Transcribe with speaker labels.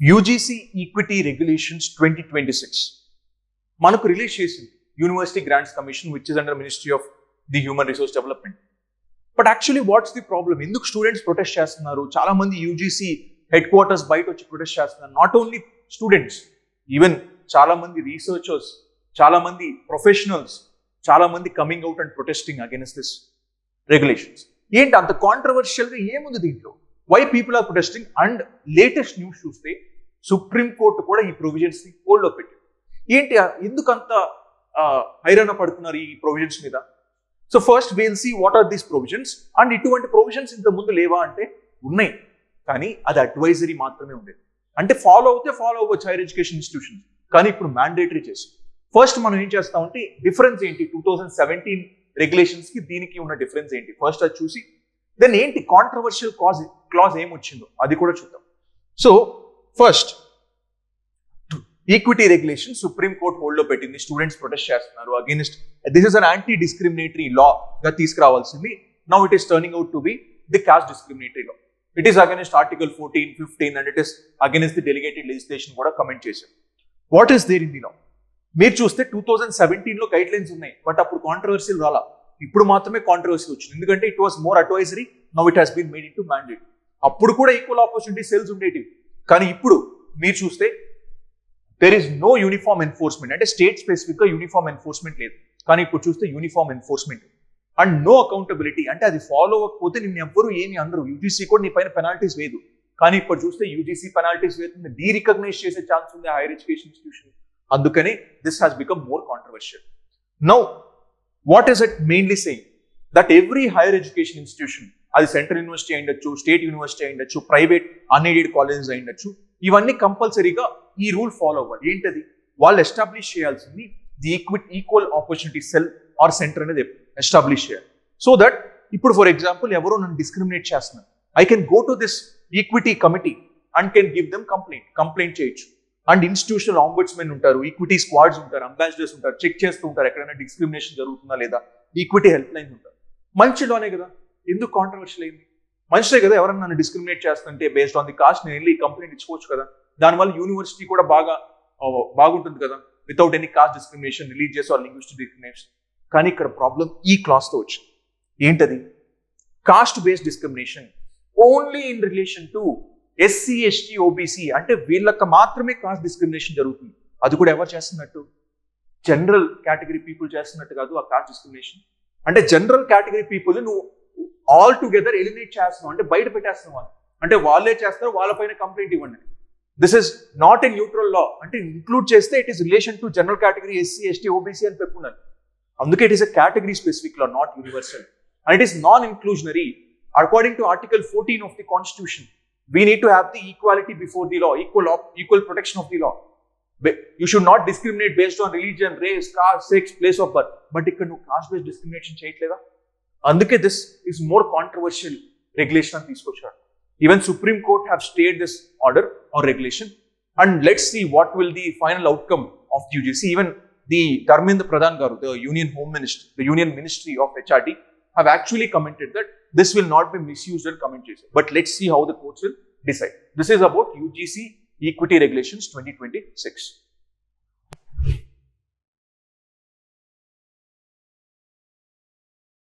Speaker 1: UGC equity regulations 2026 మనకు release చేసింది university grants commission which is under ministry of the human resource development. But actually what's the problem? ఎందుకు students protest చేస్తున్నారు? చాలా మంది UGC head quarters బయట వచ్చి protest చేస్తున్నారు. నాట్ ఓన్లీ స్టూడెంట్స్, ఈవెన్ చాలా మంది రీసెర్చర్స్, చాలా మంది ప్రొఫెషనల్స్, చాలా మంది coming out and protesting against this regulations. ఏంటి అంత కాంట్రవర్షియల్గా ఏముంది దీంట్లో? Why people are protesting? And latest news చూస్తే సుప్రీం కోర్టు కూడా ఈ ప్రొవిజన్స్ ని హోల్డ్లో పెట్టింది. ఏంటి ఎందుకు అంత హైరాణ పడుతున్నారు ఈ ప్రొవిజన్స్ మీద? So first will see what are these provisions. And ఇటువంటి ప్రొవిజన్స్ ఇంత ముందు లేవా అంటే ఉన్నాయి, కానీ అది అడ్వైజరీ మాత్రమే ఉండేది. అంటే ఫాలో అవ్వచ్చు హైయర్ ఎడ్యుకేషన్ ఇన్స్టిట్యూషన్స్, కానీ ఇప్పుడు మ్యాండేటరీ చేసి ఫస్ట్ మనం ఏం చేస్తామంటే డిఫరెన్స్ ఏంటి 2017 రెగ్యులేషన్స్ కి దీనికి ఉన్న డిఫరెన్స్ ఏంటి ఫస్ట్ అది చూసి దెన్ ఏంటి కాంట్రవర్షియల్ క్లాజ్ ఏమొచ్చిందో అది కూడా చూద్దాం. So first equity regulation supreme court hold లో పెట్టింది. స్టూడెంట్స్ ప్రొటెస్ట్ చేస్తున్నారు against this is an anti discriminatory law గా తీసుకురావాల్సింది. Now it is turning out to be the caste discriminatory law. It is against article 14, 15 and it is against the delegated legislation కూడా comment చేశారు. What is there in the law? మీరు చూస్తే 2017 లో guidelines ఉన్నాయి, but అప్పుడు controversial రాలా. ఇప్పుడు మాత్రమే కాంట్రవర్సీ వచ్చింది, ఎందుకంటే it was more advisory. Now it has been made into mandate. అప్పుడు కూడా ఈక్వల్ ఆపర్చునిటీ సెల్స్ ఉండేటివి, కానీ ఇప్పుడు మీరు చూస్తే there is no uniform enforcement. అంటే స్టేట్ స్పెసిఫిక్ గా యూనిఫామ్ ఎన్ఫోర్స్మెంట్ లేదు, కానీ ఇప్పుడు చూస్తే uniform enforcement and no accountability. అంటే అది ఫాలో అవ్వకపోతే నిన్ను ఎవ్వరు ఏమి అందరూ, యూజీసీ కూడా నీ పైన పెనాల్టీస్ వేయదు, కానీ ఇప్పుడు చూస్తే యూజీసీ పెనాల్టీస్ వేస్తుంది, డీరికగ్నైజ్ చేసే ఛాన్స్ ఉంది హైయర్ ఎడ్యుకేషన్ ఇన్స్టిట్యూషన్. అందుకని this has become more controversial. Now what is it mainly saying? That every higher education institution, అది సెంట్రల్ యూనివర్సిటీ అయ్యుండొచ్చు, స్టేట్ యూనివర్సిటీ అయ్యుండొచ్చు, ప్రైవేట్ అన్ఎయిడెడ్ కాలేజెస్ అయ్యుండొచ్చు, ఇవన్నీ కంపల్సరీగా ఈ రూల్ ఫాలో అవ్వాలి. ఏంటది? వాళ్ళు ఎస్టాబ్లిష్ చేయాల్సింది the equal opportunity cell or centre అనేది ఎస్టాబ్లిష్ చేయాలి. సో దట్ ఇప్పుడు ఫర్ ఎగ్జాంపుల్ ఎవరో నన్ను డిస్క్రిమినేట్ చేస్తున్నారు, I can go to this equity committee and can give them complaint చేయొచ్చు. అండ్ ఇన్స్టిట్యూషనల్ ఆంబుడ్స్మెన్ ఉంటారు, ఈక్విటీ స్క్వాడ్స్ ఉంటారు, అంబాసిడర్స్ ఉంటారు, చెక్ చేస్తూ ఉంటారు ఎక్కడైనా డిస్క్రిమినేషన్ జరుగుతుందా లేదా. ఈక్విటీ హెల్ప్ లైన్స్ ఉంటారు. మంచిలోనే కదా, ఎందుకు కాంట్రవర్షియల్ అయింది? మంచిదే కదా, ఎవరైనా నన్ను డిస్క్రిమినేట్ చేస్తుంటే బేస్డ్ ఆన్ ది కాస్ట్ నేను వెళ్ళి కంప్లైంట్ ఇచ్చుకోవచ్చు కదా. దానివల్ల యూనివర్సిటీ కూడా బాగుంటుంది కదా, without any caste discrimination, religious or linguistic discrimination. కానీ ఇక్కడ ప్రాబ్లం ఈ క్లాస్ తో వచ్చింది. ఏంటది? Caste based discrimination only in relation to SC, ST, OBC. అంటే వీళ్ళకి మాత్రమే కాస్ట్ డిస్క్రిమినేషన్ జరుగుతుంది. అది కూడా ఎవరు చేస్తున్నట్టు? జనరల్ కేటగిరీ పీపుల్ చేస్తున్నట్టు కాదు ఆ కాస్ట్ డిస్క్రిమినేషన్. అంటే జనరల్ కేటగిరీ పీపుల్ నువ్వు ఆల్ టుగెదర్ ఎలిమినేట్ చేస్తున్నావు, అంటే బయట పెట్టేస్తున్నావు. అంటే వాళ్ళే చేస్తారు, వాళ్ళపైన కంప్లైంట్ ఇవ్వండి. This is not a neutral law. అంటే ఇంక్లూడ్ చేస్తే it is relation to general category, SC, ST, OBC అని పెట్టుకున్నాను. అందుకే it is a category specific law, not universal. And it is non inclusionary. According to article 14 of the Constitution, we need to have the equality before the law, equal protection of the law. You should not discriminate based on religion, race, caste, sex, place of birth. But ఇక్కడ నువ్వు cost based discrimination చేయట్లేదా? అందుకే this is more controversial regulation అని తీసుకొచ్చారు. Even Supreme Court have stayed this order or regulation. And let's see what will the final outcome of UGC. Even the Dharmendra Pradhan గారు, the Union Ministry of HRD have actually commented that this will not be misused and comment చేశారు. But let's see how the courts will decide. This is about UGC Equity Regulations 2026.